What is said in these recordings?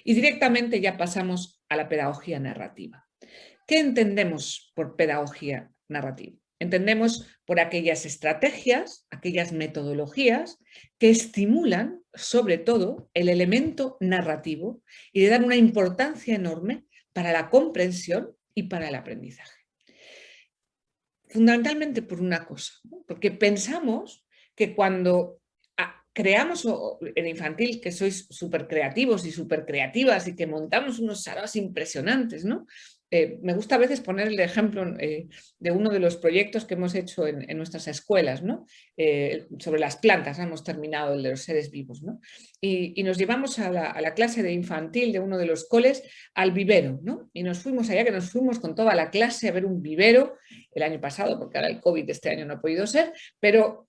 Y directamente ya pasamos a la pedagogía narrativa. ¿Qué entendemos por pedagogía narrativa? Entendemos por aquellas estrategias, aquellas metodologías que estimulan sobre todo el elemento narrativo y le dan una importancia enorme para la comprensión y para el aprendizaje. Fundamentalmente por una cosa, ¿no? Porque pensamos que cuando creamos en infantil, que sois súper creativos y súper creativas y que montamos unos saraos impresionantes, ¿no? Me gusta a veces poner el ejemplo de uno de los proyectos que hemos hecho en nuestras escuelas, ¿no? Sobre las plantas, ¿no? Hemos terminado el de los seres vivos, ¿no? Y nos llevamos a la clase de infantil de uno de los coles al vivero, ¿no? Y nos fuimos allá, que nos fuimos con toda la clase a ver un vivero el año pasado, porque ahora el COVID este año no ha podido ser, pero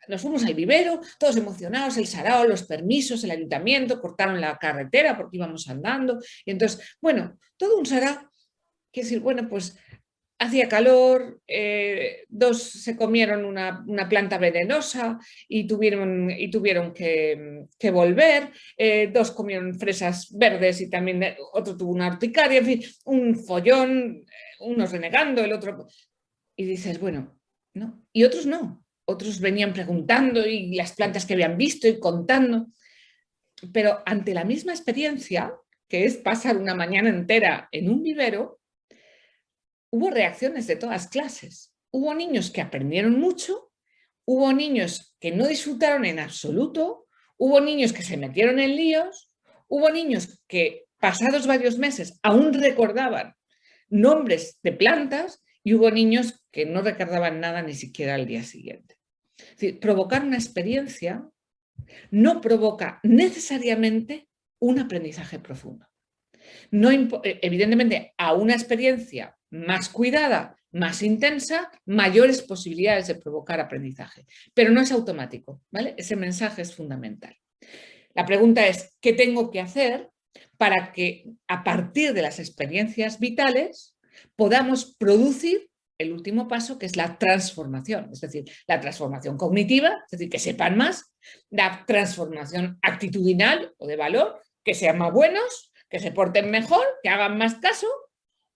nos fuimos al vivero, todos emocionados, el sarao, los permisos, el ayuntamiento, cortaron la carretera porque íbamos andando, y entonces, bueno, todo un sarao. Quiero decir, bueno, pues hacía calor, dos se comieron una planta venenosa y tuvieron que volver, dos comieron fresas verdes y también otro tuvo una urticaria, en fin, un follón, unos renegando, el otro... Y dices, bueno, ¿no? Y otros no, otros venían preguntando y las plantas que habían visto y contando, pero ante la misma experiencia, que es pasar una mañana entera en un vivero, hubo reacciones de todas clases. Hubo niños que aprendieron mucho, hubo niños que no disfrutaron en absoluto, hubo niños que se metieron en líos, hubo niños que pasados varios meses aún recordaban nombres de plantas y hubo niños que no recordaban nada ni siquiera al día siguiente. Es decir, provocar una experiencia no provoca necesariamente un aprendizaje profundo. No, evidentemente, a una experiencia más cuidada, más intensa, mayores posibilidades de provocar aprendizaje. Pero no es automático, ¿vale? Ese mensaje es fundamental. La pregunta es, ¿qué tengo que hacer para que a partir de las experiencias vitales podamos producir el último paso, que es la transformación? Es decir, la transformación cognitiva, es decir, que sepan más, la transformación actitudinal o de valor, que sean más buenos, que se porten mejor, que hagan más caso,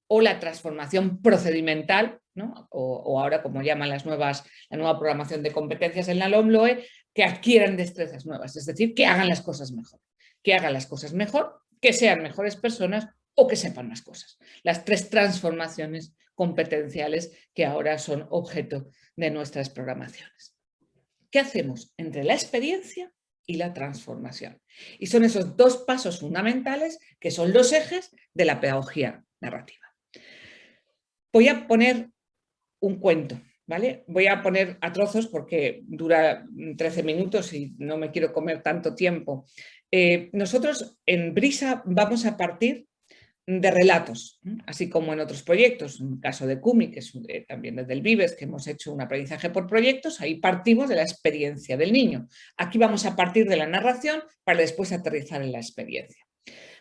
o la transformación procedimental, ¿no? O ahora como llaman la nueva programación de competencias en la LOMLOE, que adquieran destrezas nuevas, es decir, que hagan las cosas mejor, que sean mejores personas o que sepan más cosas. Las tres transformaciones competenciales que ahora son objeto de nuestras programaciones. ¿Qué hacemos entre la experiencia y la transformación? Y son esos dos pasos fundamentales que son los ejes de la pedagogía narrativa. Voy a poner un cuento, ¿vale? Voy a poner a trozos porque dura 13 minutos y no me quiero comer tanto tiempo. Nosotros en Brisa vamos a partir de relatos, así como en otros proyectos, en el caso de CUMI, que es también desde el Vives, que hemos hecho un aprendizaje por proyectos, ahí partimos de la experiencia del niño. Aquí vamos a partir de la narración para después aterrizar en la experiencia.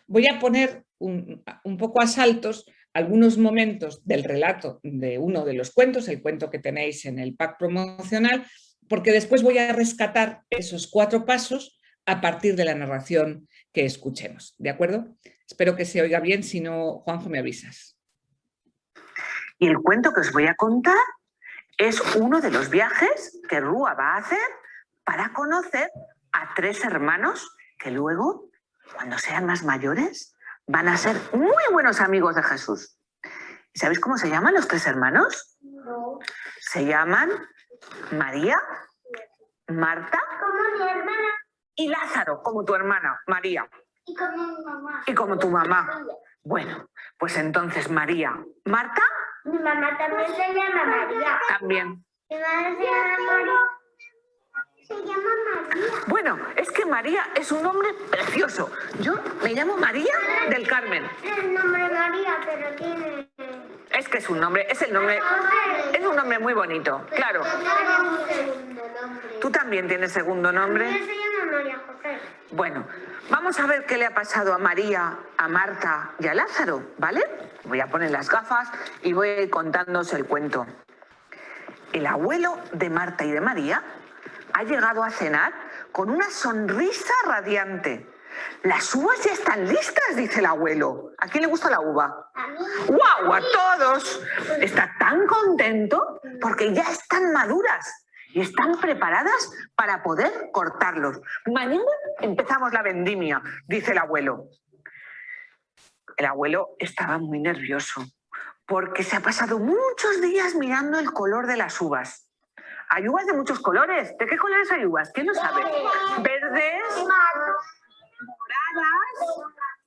Voy a poner un poco a saltos algunos momentos del relato de uno de los cuentos, el cuento que tenéis en el pack promocional, porque después voy a rescatar esos 4 pasos a partir de la narración que escuchemos, ¿de acuerdo? Espero que se oiga bien, si no, Juanjo, me avisas. Y el cuento que os voy a contar es uno de los viajes que Rúa va a hacer para conocer a 3 hermanos que luego, cuando sean más mayores, van a ser muy buenos amigos de Jesús. ¿Y sabéis cómo se llaman los 3 hermanos? No. Se llaman María, Marta, Como mi hermana y Lázaro, como tu hermana, María. y como mi mamá. Y como tu mamá. Bueno, pues entonces María, Marta, Mi mamá también se llama María. también. Mi madre se llama María. Se llama María. Bueno, es que María es un nombre precioso. Yo me llamo María del Carmen. Es el nombre María, pero tiene... Es que es un nombre muy bonito, claro. Yo tengo un segundo nombre. ¿Tú también tienes segundo nombre? Ella se llama María José. Bueno, vamos a ver qué le ha pasado a María, a Marta y a Lázaro, ¿vale? Voy a poner las gafas y voy a ir contándoos el cuento. El abuelo de Marta y de María ha llegado a cenar con una sonrisa radiante, Las uvas ya están listas, dice el abuelo. ¿A quién le gusta la uva? A mí. ¡Guau! A todos. Está tan contento porque ya están maduras y están preparadas para poder cortarlos. Mañana empezamos la vendimia, dice el abuelo. El abuelo estaba muy nervioso porque se ha pasado muchos días mirando el color de las uvas. Hay uvas de muchos colores. ¿De qué colores hay uvas? ¿Quién lo sabe? Verdes, moradas,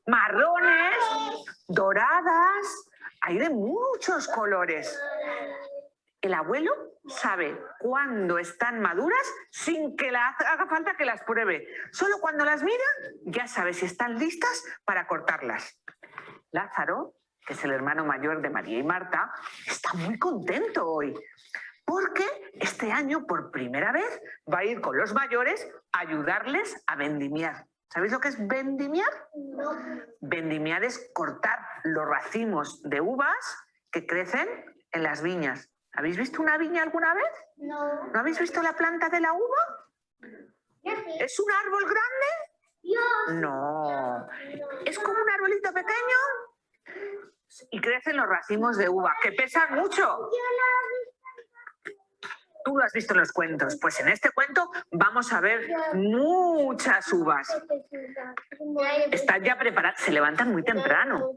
marrones, doradas. Hay de muchos colores. El abuelo sabe cuándo están maduras sin que haga falta que las pruebe. Solo cuando las mira ya sabe si están listas para cortarlas. Lázaro, que es el hermano mayor de María y Marta, está muy contento hoy porque este año por primera vez va a ir con los mayores a ayudarles a vendimiar. ¿Sabéis lo que es vendimiar? No. Vendimiar es cortar los racimos de uvas que crecen en las viñas. ¿Habéis visto una viña alguna vez? No. ¿No habéis visto la planta de la uva? Yo sí. ¿Es un árbol grande? Yo. No. Es como un arbolito pequeño y crecen los racimos de uva, que pesan mucho. Tú lo has visto en los cuentos. Pues en este cuento vamos a ver muchas uvas. Están ya preparadas, se levantan muy temprano.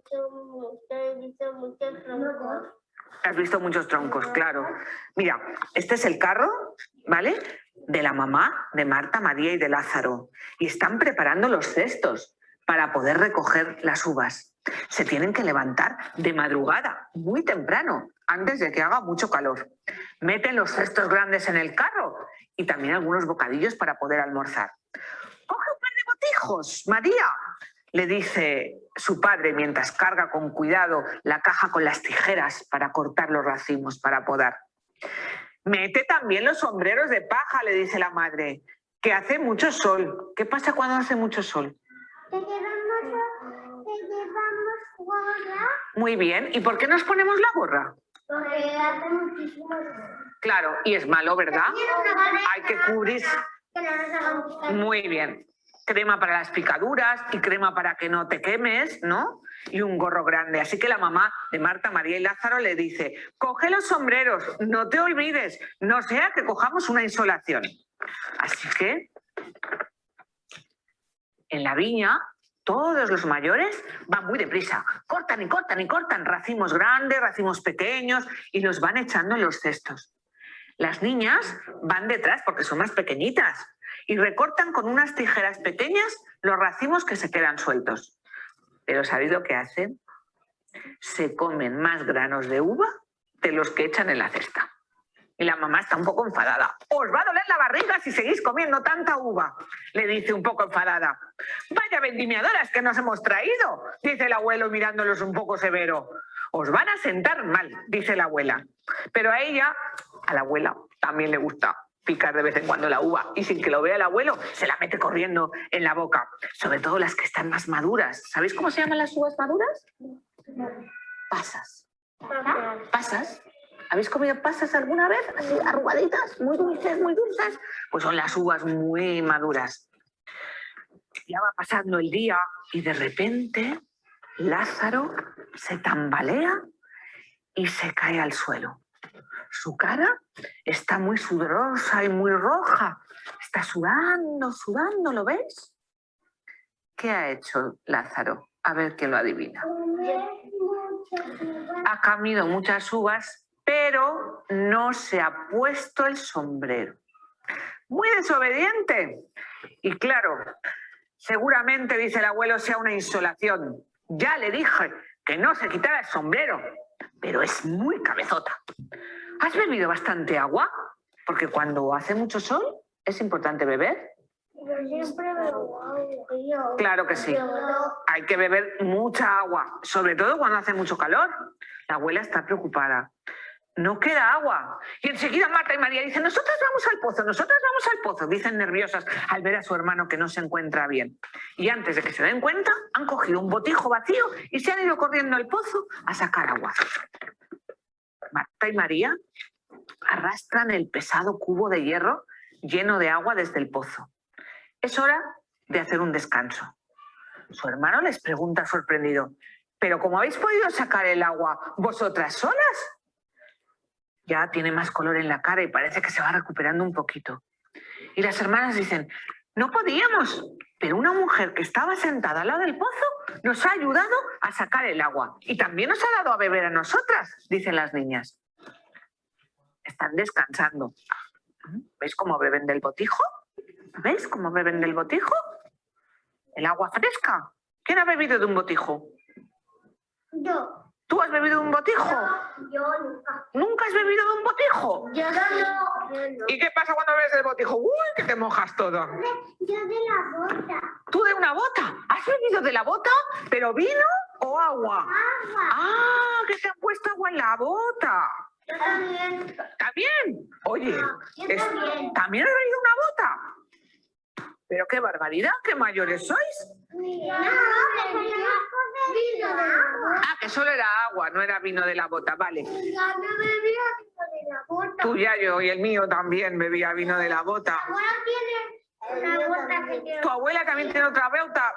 Has visto muchos troncos, claro. Mira, este es el carro, ¿vale? De la mamá de Marta, María y de Lázaro. Y están preparando los cestos para poder recoger las uvas. Se tienen que levantar de madrugada, muy temprano, antes de que haga mucho calor. Meten los cestos grandes en el carro y también algunos bocadillos para poder almorzar. ¡Coge un par de botijos, María!, le dice su padre mientras carga con cuidado la caja con las tijeras para cortar los racimos, para podar. Mete también los sombreros de paja, le dice la madre, que hace mucho sol. ¿Qué pasa cuando hace mucho sol? Te llevamos gorra. Muy bien. ¿Y por qué nos ponemos la gorra? Porque hace muchísimo sol. Claro, y es malo, ¿verdad? Hay que cubrir. Que no nos hagan picar. Muy bien. Crema para las picaduras y crema para que no te quemes, ¿no? Y un gorro grande. Así que la mamá de Marta, María y Lázaro le dice, coge los sombreros, no te olvides, no sea que cojamos una insolación. Así que en la viña todos los mayores van muy deprisa. Cortan y cortan y cortan racimos grandes, racimos pequeños y los van echando en los cestos. Las niñas van detrás porque son más pequeñitas y recortan con unas tijeras pequeñas los racimos que se quedan sueltos. Pero ¿sabéis lo que hacen? Se comen más granos de uva de los que echan en la cesta. Y la mamá está un poco enfadada. «Os va a doler la barriga si seguís comiendo tanta uva», le dice un poco enfadada. «Vaya vendimiadoras que nos hemos traído», dice el abuelo mirándolos un poco severo. «Os van a sentar mal», dice la abuela. Pero a la abuela, también le gusta picar de vez en cuando la uva y sin que lo vea el abuelo se la mete corriendo en la boca, sobre todo las que están más maduras. ¿Sabéis cómo se llaman las uvas maduras? Pasas. ¿Pasas? ¿Habéis comido pasas alguna vez? Así arrugaditas, muy dulces, muy dulces. Pues son las uvas muy maduras. Ya va pasando el día y de repente Lázaro se tambalea y se cae al suelo. Su cara está muy sudorosa y muy roja. Está sudando, sudando, ¿lo veis? ¿Qué ha hecho Lázaro? A ver quién lo adivina. Ha comido muchas uvas, pero no se ha puesto el sombrero. Muy desobediente. Y claro, seguramente, dice el abuelo, sea una insolación. Ya le dije que no se quitara el sombrero, pero es muy cabezota. ¿Has bebido bastante agua? Porque cuando hace mucho sol es importante beber. Yo siempre bebo agua. Claro que sí. Hay que beber mucha agua, sobre todo cuando hace mucho calor. La abuela está preocupada. No queda agua. Y enseguida Marta y María dicen, nosotras vamos al pozo, nosotras vamos al pozo. Dicen nerviosas al ver a su hermano que no se encuentra bien. Y antes de que se den cuenta, han cogido un botijo vacío y se han ido corriendo al pozo a sacar agua. Marta y María arrastran el pesado cubo de hierro lleno de agua desde el pozo. Es hora de hacer un descanso. Su hermano les pregunta sorprendido, ¿pero cómo habéis podido sacar el agua vosotras solas? Ya tiene más color en la cara y parece que se va recuperando un poquito. Y las hermanas dicen, no podíamos, pero una mujer que estaba sentada al lado del pozo nos ha ayudado a sacar el agua y también nos ha dado a beber a nosotras, dicen las niñas. Están descansando. ¿Veis cómo beben del botijo? ¿Veis cómo beben del botijo? El agua fresca. ¿Quién ha bebido de un botijo? Yo. ¿Tú has bebido de un botijo? Yo nunca. ¿Nunca has bebido de un botijo? Yo no. ¿Y qué pasa cuando bebes del botijo? ¡Uy, que te mojas todo! Yo de la bota. ¿Tú de una bota? ¿Has bebido de la bota? ¿Pero vino o agua? Agua. ¡Ah, que te han puesto agua en la bota! Yo también. ¿También? Oye, Yo también. ¿también has bebido una bota? Pero qué barbaridad, qué mayores sois. Vino de agua. Ah, que solo era agua, no era vino de la bota, vale. Ya no bebía vino de la bota. Tú ya yo y el mío también bebía vino de la bota. Ahora tiene una bota que ¿Tu abuela también tiene otra bota?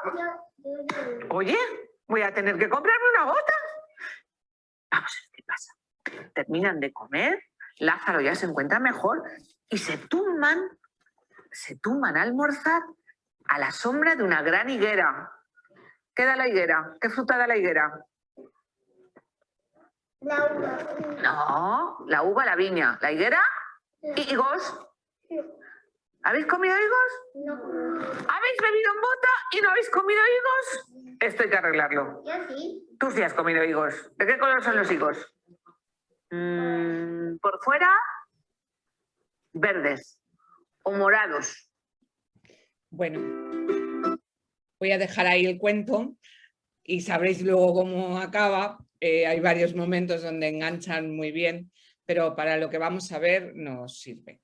Oye, voy a tener que comprarme una bota. Vamos a ver qué pasa. Terminan de comer, Lázaro ya se encuentra mejor y se tumban a almorzar a la sombra de una gran higuera. ¿Qué da la higuera? ¿Qué fruta da la higuera? La uva. No, la uva, la viña. ¿La higuera? ¿Higos? ¿Habéis comido higos? No. ¿Habéis bebido en bota y no habéis comido higos? Esto hay que arreglarlo. Yo sí. Tú sí has comido higos. ¿De qué color son los higos? Por fuera, verdes o morados. Bueno, voy a dejar ahí el cuento y sabréis luego cómo acaba. Hay varios momentos donde enganchan muy bien, pero para lo que vamos a ver nos sirve.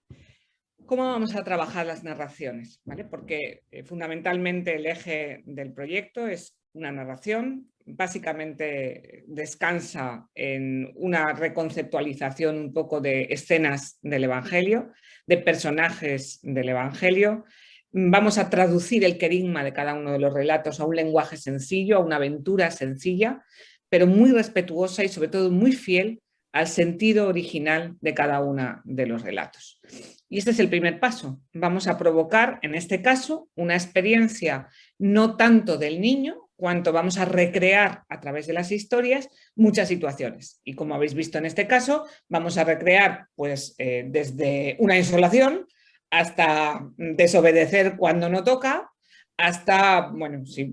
¿Cómo vamos a trabajar las narraciones? ¿Vale? Porque fundamentalmente el eje del proyecto es una narración, básicamente descansa en una reconceptualización un poco de escenas del Evangelio, de personajes del Evangelio. Vamos a traducir el querigma de cada uno de los relatos a un lenguaje sencillo, a una aventura sencilla, pero muy respetuosa y sobre todo muy fiel al sentido original de cada uno de los relatos. Y este es el primer paso. Vamos a provocar, en este caso, una experiencia no tanto del niño, cuanto vamos a recrear a través de las historias muchas situaciones. Y como habéis visto en este caso, vamos a recrear pues, desde una insolación hasta desobedecer cuando no toca, hasta, bueno, si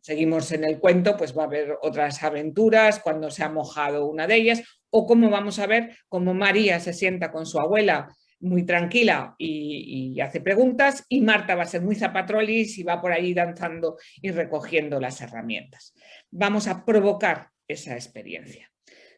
seguimos en el cuento, pues va a haber otras aventuras cuando se ha mojado una de ellas, o como vamos a ver cómo María se sienta con su abuela muy tranquila y hace preguntas, y Marta va a ser muy zapatrolis y va por ahí danzando y recogiendo las herramientas. Vamos a provocar esa experiencia.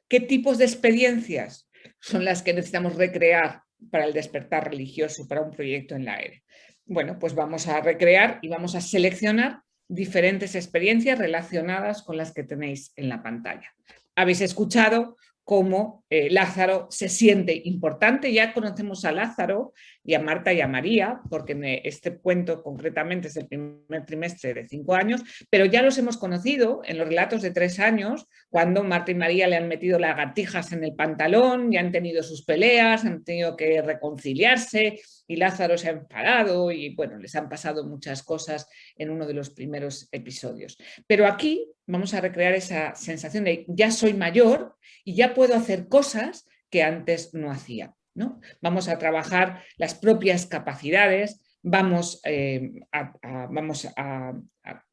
¿Qué tipos de experiencias son las que necesitamos recrear para el despertar religioso, para un proyecto en la ERE? Bueno, pues vamos a recrear y vamos a seleccionar diferentes experiencias relacionadas con las que tenéis en la pantalla. Habéis escuchado cómo Lázaro se siente importante. Ya conocemos a Lázaro y a Marta y a María, porque este cuento concretamente es el primer trimestre de 5 años, pero ya los hemos conocido en los relatos de 3 años, cuando Marta y María le han metido lagartijas en el pantalón y han tenido sus peleas, han tenido que reconciliarse y Lázaro se ha enfadado y bueno, les han pasado muchas cosas en uno de los primeros episodios. Pero aquí vamos a recrear esa sensación de ya soy mayor y ya puedo hacer cosas que antes no hacía, ¿no? Vamos a trabajar las propias capacidades, vamos a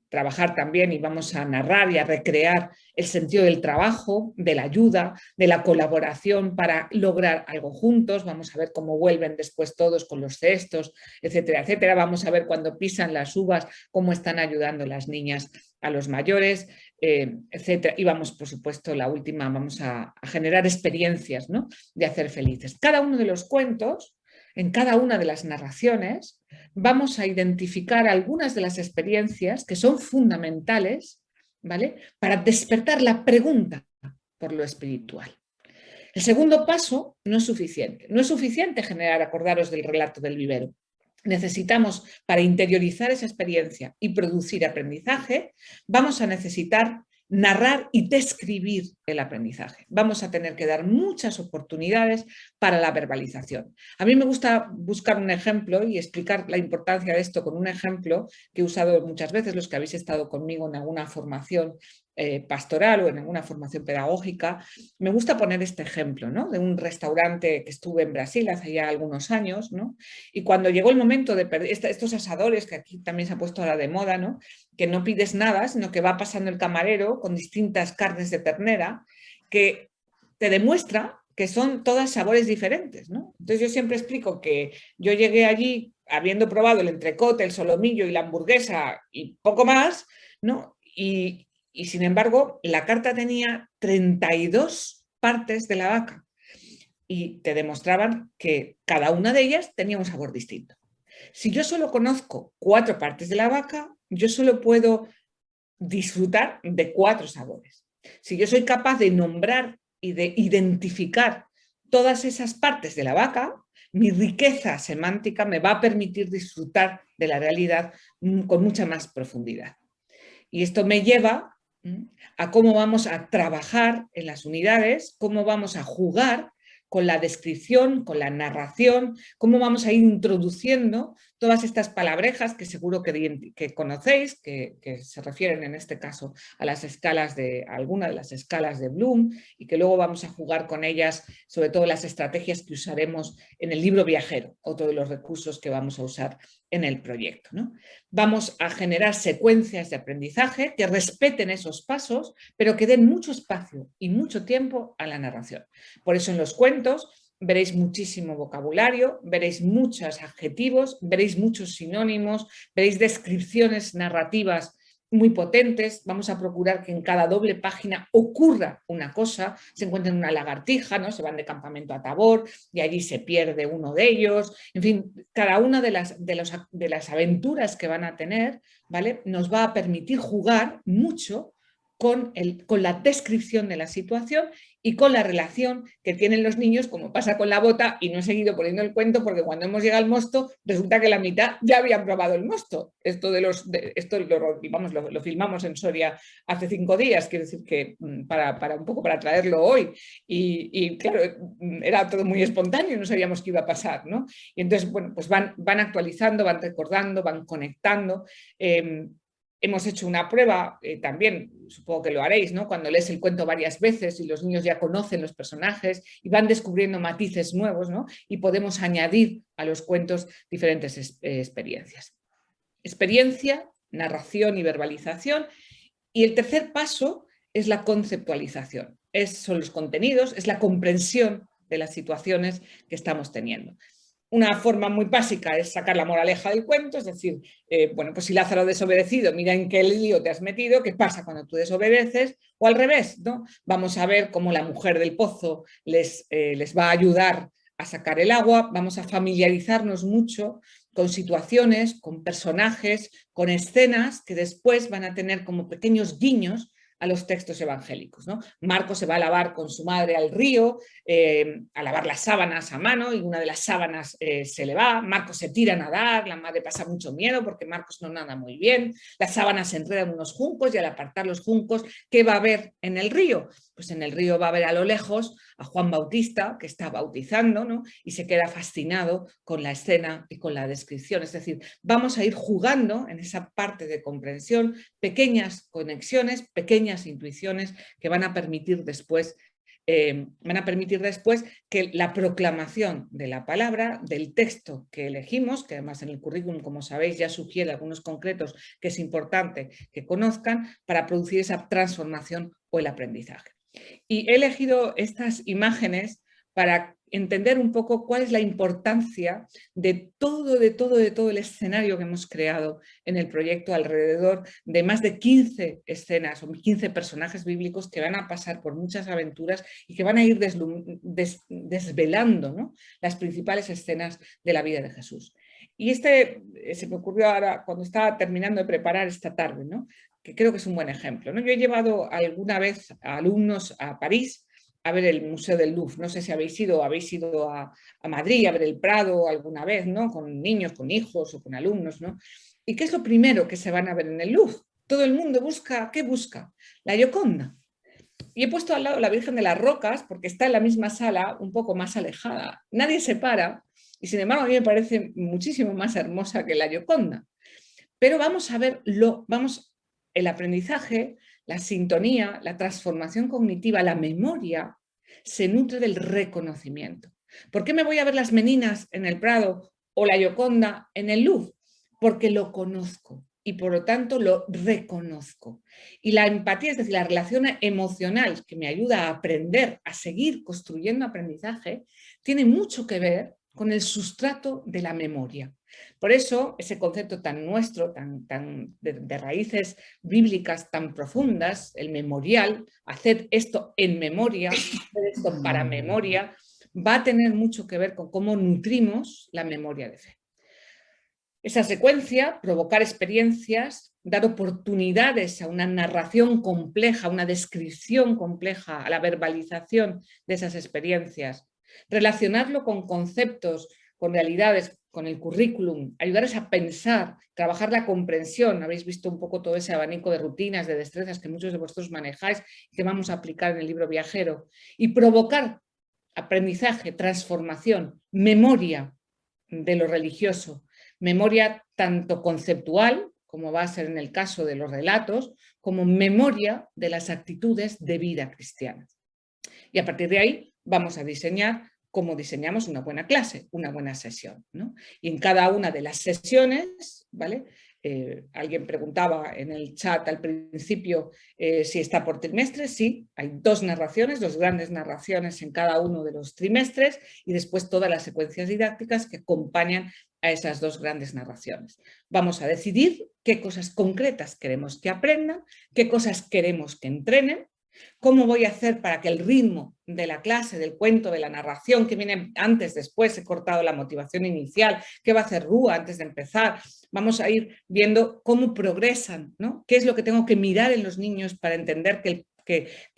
trabajar también y vamos a narrar y a recrear el sentido del trabajo, de la ayuda, de la colaboración para lograr algo juntos. Vamos a ver cómo vuelven después todos con los cestos, etcétera, etcétera. Vamos a ver cuando pisan las uvas, cómo están ayudando las niñas a los mayores, etcétera. Y vamos, por supuesto, la última, vamos a generar experiencias, ¿no?, de hacer felices. Cada uno de los cuentos, en cada una de las narraciones, vamos a identificar algunas de las experiencias que son fundamentales, ¿vale?, para despertar la pregunta por lo espiritual. El segundo paso no es suficiente. No es suficiente generar, acordaros del relato del vivero. necesitamos, para interiorizar esa experiencia y producir aprendizaje, vamos a necesitar narrar y describir el aprendizaje. Vamos a tener que dar muchas oportunidades para la verbalización. A mí me gusta buscar un ejemplo y explicar la importancia de esto con un ejemplo que he usado muchas veces los que habéis estado conmigo en alguna formación pastoral o en alguna formación pedagógica. Me gusta poner este ejemplo, ¿no?, de un restaurante que estuve en Brasil hace ya algunos años, ¿no?, y cuando llegó el momento de perder estos asadores, que aquí también se ha puesto ahora de moda, ¿no?, que no pides nada, sino que va pasando el camarero con distintas carnes de ternera, que te demuestra que son todas sabores diferentes, ¿no? Entonces yo siempre explico que yo llegué allí habiendo probado el entrecote, el solomillo y la hamburguesa y poco más, ¿no? Y sin embargo, la carta tenía 32 partes de la vaca y te demostraban que cada una de ellas tenía un sabor distinto. Si yo solo conozco 4 partes de la vaca, yo solo puedo disfrutar de 4 sabores. Si yo soy capaz de nombrar y de identificar todas esas partes de la vaca, mi riqueza semántica me va a permitir disfrutar de la realidad con mucha más profundidad. Y esto me lleva a cómo vamos a trabajar en las unidades, cómo vamos a jugar con la descripción, con la narración, cómo vamos a ir introduciendo todas estas palabrejas que seguro que conocéis, que se refieren en este caso a las escalas a alguna de las escalas de Bloom, y que luego vamos a jugar con ellas, sobre todo las estrategias que usaremos en el libro viajero, otro de los recursos que vamos a usar en el proyecto, ¿no? Vamos a generar secuencias de aprendizaje que respeten esos pasos, pero que den mucho espacio y mucho tiempo a la narración. Por eso en los cuentos veréis muchísimo vocabulario, veréis muchos adjetivos, veréis muchos sinónimos, veréis descripciones narrativas muy potentes. Vamos a procurar que en cada doble página ocurra una cosa. Se encuentran una lagartija, ¿no?, se van de campamento a Tabor y allí se pierde uno de ellos. En fin, cada una de las aventuras que van a tener, ¿vale?, nos va a permitir jugar mucho con la descripción de la situación y con la relación que tienen los niños, como pasa con la bota, y no he seguido poniendo el cuento porque cuando hemos llegado al mosto resulta que la mitad ya habían probado el mosto. Esto lo filmamos en Soria hace 5 días, quiero decir que un poco para traerlo hoy, y claro, era todo muy espontáneo, no sabíamos qué iba a pasar, ¿no? Y entonces, bueno, pues van actualizando, van recordando, van conectando. Hemos hecho una prueba, también supongo que lo haréis, ¿no?, cuando lees el cuento varias veces y los niños ya conocen los personajes y van descubriendo matices nuevos, ¿no?, y podemos añadir a los cuentos diferentes experiencias. Experiencia, narración y verbalización. Y el tercer paso es la conceptualización. Son los contenidos, es la comprensión de las situaciones que estamos teniendo. Una forma muy básica es sacar la moraleja del cuento, es decir, bueno, pues si Lázaro ha desobedecido, mira en qué lío te has metido, qué pasa cuando tú desobedeces, o al revés, ¿no? Vamos a ver cómo la mujer del pozo les va a ayudar a sacar el agua, vamos a familiarizarnos mucho con situaciones, con personajes, con escenas que después van a tener como pequeños guiños a los textos evangélicos, ¿no? Marcos se va a lavar con su madre al río, a lavar las sábanas a mano, y una de las sábanas se le va. Marcos se tira a nadar, la madre pasa mucho miedo porque Marcos no nada muy bien, las sábanas se enredan en unos juncos y al apartar los juncos, ¿qué va a haber en el río? Pues en el río va a ver a lo lejos a Juan Bautista, que está bautizando, ¿no?, y se queda fascinado con la escena y con la descripción. Es decir, vamos a ir jugando en esa parte de comprensión, pequeñas conexiones, pequeñas intuiciones que van a permitir después que la proclamación de la palabra, del texto que elegimos, que además en el currículum, como sabéis, ya sugiere algunos concretos que es importante que conozcan para producir esa transformación o el aprendizaje. Y he elegido estas imágenes para entender un poco cuál es la importancia de todo el escenario que hemos creado en el proyecto, alrededor de más de 15 escenas o 15 personajes bíblicos que van a pasar por muchas aventuras y que van a ir desvelando, ¿no?, las principales escenas de la vida de Jesús. Y se me ocurrió ahora cuando estaba terminando de preparar esta tarde, ¿no?, que creo que es un buen ejemplo, ¿no? Yo he llevado alguna vez a alumnos a París a ver el Museo del Louvre. No sé si habéis ido a Madrid a ver el Prado alguna vez, ¿no? Con niños, con hijos o con alumnos, ¿no? ¿Y qué es lo primero que se van a ver en el Louvre? Todo el mundo busca, ¿qué busca? La Gioconda. Y he puesto al lado la Virgen de las Rocas porque está en la misma sala, un poco más alejada. Nadie se para y sin embargo a mí me parece muchísimo más hermosa que la Gioconda. Pero vamos a ver el aprendizaje, la sintonía, la transformación cognitiva, la memoria, se nutre del reconocimiento. ¿Por qué me voy a ver las Meninas en el Prado o la Gioconda en el Louvre? Porque lo conozco y por lo tanto lo reconozco. Y la empatía, es decir, la relación emocional que me ayuda a aprender, a seguir construyendo aprendizaje, tiene mucho que ver con el sustrato de la memoria. Por eso ese concepto tan nuestro, de raíces bíblicas tan profundas, el memorial, hacer esto en memoria, hacer esto para memoria, va a tener mucho que ver con cómo nutrimos la memoria de fe. Esa secuencia, provocar experiencias, dar oportunidades a una narración compleja, una descripción compleja, a la verbalización de esas experiencias, relacionarlo con conceptos, con realidades, con el currículum, ayudarles a pensar, trabajar la comprensión. Habéis visto un poco todo ese abanico de rutinas, de destrezas que muchos de vosotros manejáis y que vamos a aplicar en el libro Viajero. Y provocar aprendizaje, transformación, memoria de lo religioso, memoria tanto conceptual, como va a ser en el caso de los relatos, como memoria de las actitudes de vida cristiana. Y a partir de ahí vamos a diseñar cómo diseñamos una buena clase, una buena sesión, ¿no? Y en cada una de las sesiones, ¿vale? Alguien preguntaba en el chat al principio si está por trimestres. Sí, hay 2 narraciones, 2 grandes narraciones en cada uno de los trimestres y después todas las secuencias didácticas que acompañan a esas 2 grandes narraciones. Vamos a decidir qué cosas concretas queremos que aprendan, qué cosas queremos que entrenen, cómo voy a hacer para que el ritmo de la clase, del cuento, de la narración, que viene antes, después, he cortado la motivación inicial, qué va a hacer Rúa antes de empezar. Vamos a ir viendo cómo progresan, ¿no? Qué es lo que tengo que mirar en los niños para entender que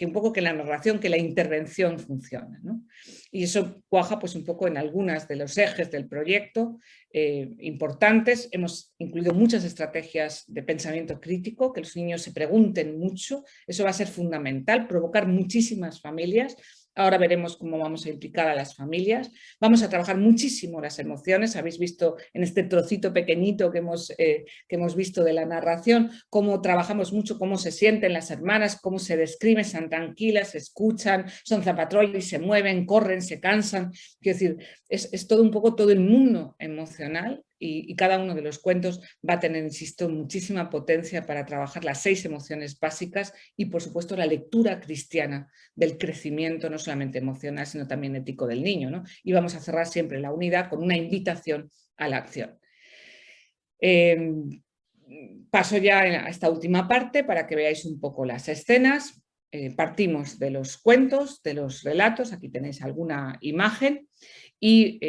un poco que la narración, que la intervención funciona, ¿no? Y eso cuaja pues un poco en algunas de los ejes del proyecto importantes. Hemos incluido muchas estrategias de pensamiento crítico, que los niños se pregunten mucho. Eso va a ser fundamental, provocar muchísimas familias. Ahora veremos cómo vamos a implicar a las familias. Vamos a trabajar muchísimo las emociones. Habéis visto en este trocito pequeñito que hemos visto de la narración, cómo trabajamos mucho, cómo se sienten las hermanas, cómo se describen, están tranquilas, se escuchan, son zapatrolis, se mueven, corren, se cansan. Quiero decir, es todo un poco todo el mundo emocional y cada uno de los cuentos va a tener, insisto, muchísima potencia para trabajar las 6 emociones básicas y, por supuesto, la lectura cristiana del crecimiento, no solamente emocional, sino también ético del niño, ¿no? Y vamos a cerrar siempre la unidad con una invitación a la acción. Paso ya a esta última parte para que veáis un poco las escenas. Partimos de los cuentos, de los relatos, aquí tenéis alguna imagen y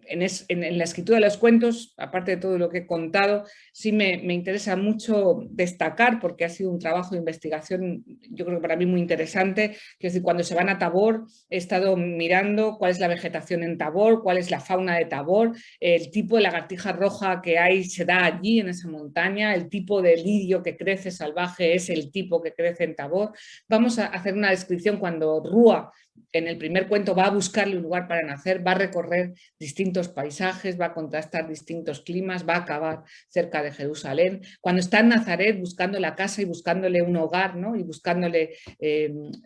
en la escritura de los cuentos, aparte de todo lo que he contado, sí me interesa mucho destacar, porque ha sido un trabajo de investigación, yo creo que para mí muy interesante, que es decir, cuando se van a Tabor, he estado mirando cuál es la vegetación en Tabor, cuál es la fauna de Tabor, el tipo de lagartija roja que hay se da allí en esa montaña, el tipo de lirio que crece salvaje es el tipo que crece en Tabor. Vamos a hacer una descripción cuando Rúa, en el primer cuento, va a buscarle un lugar para nacer, va a recorrer distintos paisajes, va a contrastar distintos climas, va a acabar cerca de Jerusalén. Cuando está en Nazaret buscando la casa y buscándole un hogar, ¿no? Y buscándole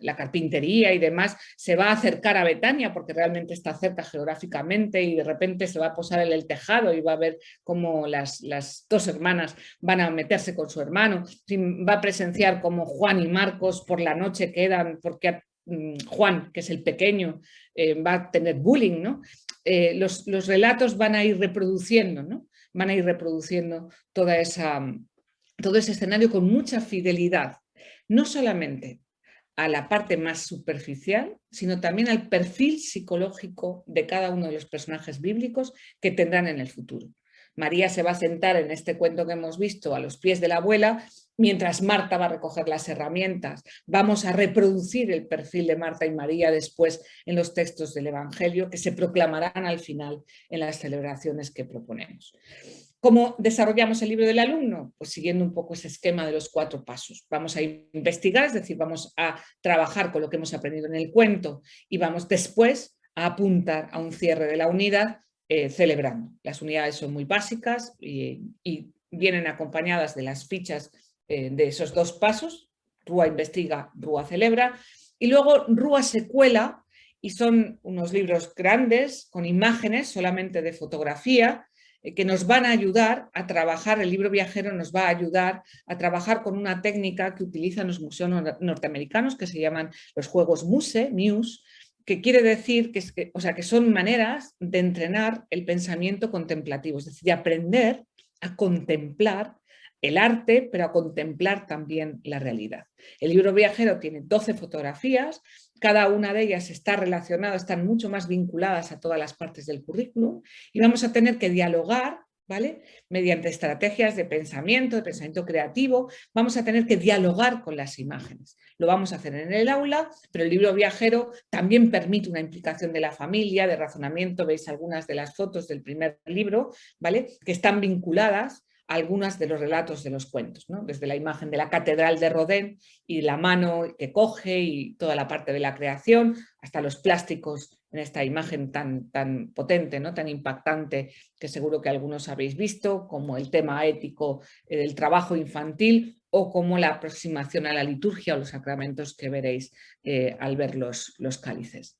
la carpintería y demás, se va a acercar a Betania porque realmente está cerca geográficamente y de repente se va a posar en el tejado y va a ver cómo las 2 hermanas van a meterse con su hermano. Va a presenciar cómo Juan y Marcos por la noche quedan porque Juan, que es el pequeño, va a tener bullying, ¿no? Los relatos van a ir reproduciendo, ¿no? Van a ir reproduciendo todo ese escenario con mucha fidelidad, no solamente a la parte más superficial, sino también al perfil psicológico de cada uno de los personajes bíblicos que tendrán en el futuro. María se va a sentar en este cuento que hemos visto a los pies de la abuela, mientras Marta va a recoger las herramientas. Vamos a reproducir el perfil de Marta y María después en los textos del Evangelio, que se proclamarán al final en las celebraciones que proponemos. ¿Cómo desarrollamos el libro del alumno? Pues siguiendo un poco ese esquema de los 4 pasos. Vamos a investigar, es decir, vamos a trabajar con lo que hemos aprendido en el cuento y vamos después a apuntar a un cierre de la unidad celebrando. Las unidades son muy básicas y vienen acompañadas de las fichas de esos 2 pasos. Rúa investiga, Rúa celebra. Y luego Rúa se cuela y son unos libros grandes con imágenes solamente de fotografía que nos van a ayudar a trabajar, el libro viajero nos va a ayudar a trabajar con una técnica que utilizan los museos norteamericanos que se llaman los juegos Muse, que quiere decir que son maneras de entrenar el pensamiento contemplativo, es decir, de aprender a contemplar el arte, pero a contemplar también la realidad. El libro viajero tiene 12 fotografías, cada una de ellas está relacionada, están mucho más vinculadas a todas las partes del currículum y vamos a tener que dialogar, ¿vale? Mediante estrategias de pensamiento creativo, vamos a tener que dialogar con las imágenes. Lo vamos a hacer en el aula, pero el libro viajero también permite una implicación de la familia, de razonamiento. Veis algunas de las fotos del primer libro, ¿vale? Que están vinculadas a algunos de los relatos de los cuentos, ¿no? Desde la imagen de la catedral de Rodin y la mano que coge y toda la parte de la creación, hasta los plásticos en esta imagen tan potente, ¿no? Tan impactante, que seguro que algunos habéis visto, como el tema ético del trabajo infantil o como la aproximación a la liturgia o los sacramentos que veréis al ver los cálices.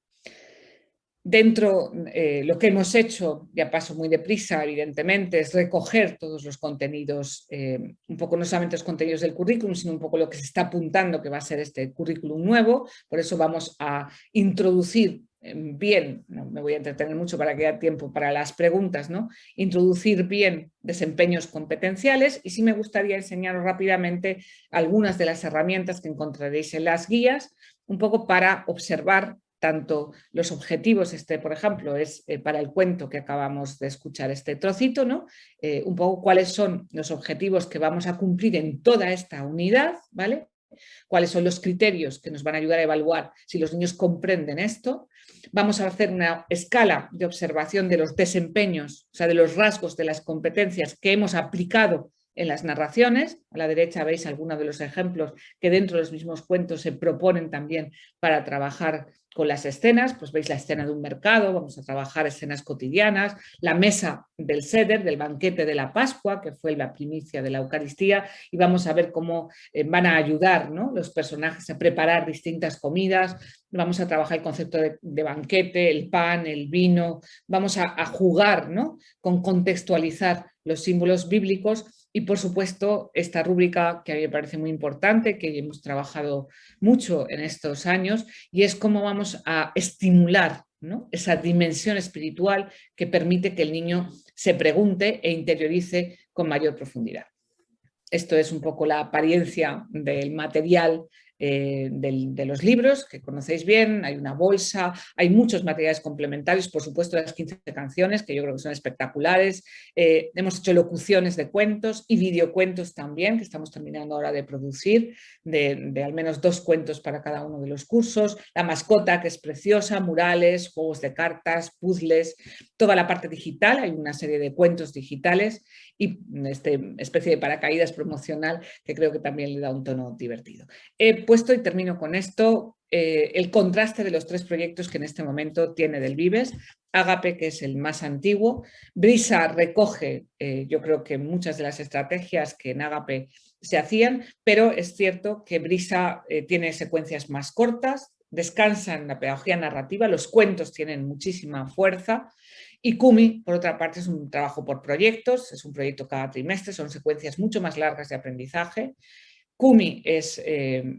Dentro, lo que hemos hecho, ya paso muy deprisa, evidentemente, es recoger todos los contenidos, un poco no solamente los contenidos del currículum, sino un poco lo que se está apuntando que va a ser este currículum nuevo. Por eso vamos a introducir bien, no me voy a entretener mucho para que haya tiempo para las preguntas, ¿no? Introducir bien desempeños competenciales y sí me gustaría enseñaros rápidamente algunas de las herramientas que encontraréis en las guías, un poco para observar tanto los objetivos, por ejemplo, es para el cuento que acabamos de escuchar este trocito, ¿no? Un poco cuáles son los objetivos que vamos a cumplir en toda esta unidad, ¿vale? Cuáles son los criterios que nos van a ayudar a evaluar si los niños comprenden esto. Vamos a hacer una escala de observación de los desempeños, o sea, de los rasgos de las competencias que hemos aplicado en las narraciones. A la derecha veis algunos de los ejemplos que dentro de los mismos cuentos se proponen también para trabajar con las escenas. Pues veis la escena de un mercado, vamos a trabajar escenas cotidianas, la mesa del Seder, del banquete de la Pascua, que fue la primicia de la Eucaristía, y vamos a ver cómo van a ayudar, ¿no?, los personajes a preparar distintas comidas. Vamos a trabajar el concepto de banquete, el pan, el vino, vamos a jugar, ¿no?, con contextualizar los símbolos bíblicos y, por supuesto, esta rúbrica que a mí me parece muy importante, que hemos trabajado mucho en estos años, y es cómo vamos a estimular, ¿no?, esa dimensión espiritual que permite que el niño se pregunte e interiorice con mayor profundidad. Esto es un poco la apariencia del material de los libros, que conocéis bien. Hay una bolsa, hay muchos materiales complementarios, por supuesto las 15 canciones, que yo creo que son espectaculares. Hemos hecho locuciones de cuentos y videocuentos también, que estamos terminando ahora de producir, de al menos 2 cuentos para cada uno de los cursos. La mascota, que es preciosa, murales, juegos de cartas, puzzles, toda la parte digital, hay una serie de cuentos digitales y esta especie de paracaídas promocional que creo que también le da un tono divertido. He puesto, y termino con esto, el contraste de los 3 proyectos que en este momento tiene del Vives. Ágape, que es el más antiguo. Brisa recoge, yo creo que muchas de las estrategias que en Ágape se hacían, pero es cierto que Brisa tiene secuencias más cortas, descansa en la pedagogía narrativa, los cuentos tienen muchísima fuerza. Y Kumi, por otra parte, es un trabajo por proyectos, es un proyecto cada trimestre, son secuencias mucho más largas de aprendizaje. Kumi es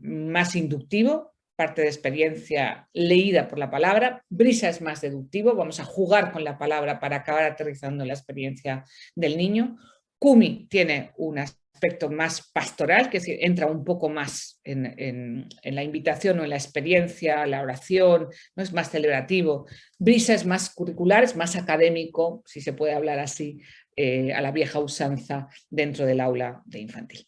más inductivo, parte de experiencia leída por la palabra. Brisa es más deductivo, vamos a jugar con la palabra para acabar aterrizando la experiencia del niño. Kumi tiene un aspecto más pastoral, que entra un poco más en la invitación o en la experiencia, la oración, no es más celebrativo. Brisa es más curricular, es más académico, si se puede hablar así, a la vieja usanza dentro del aula de infantil.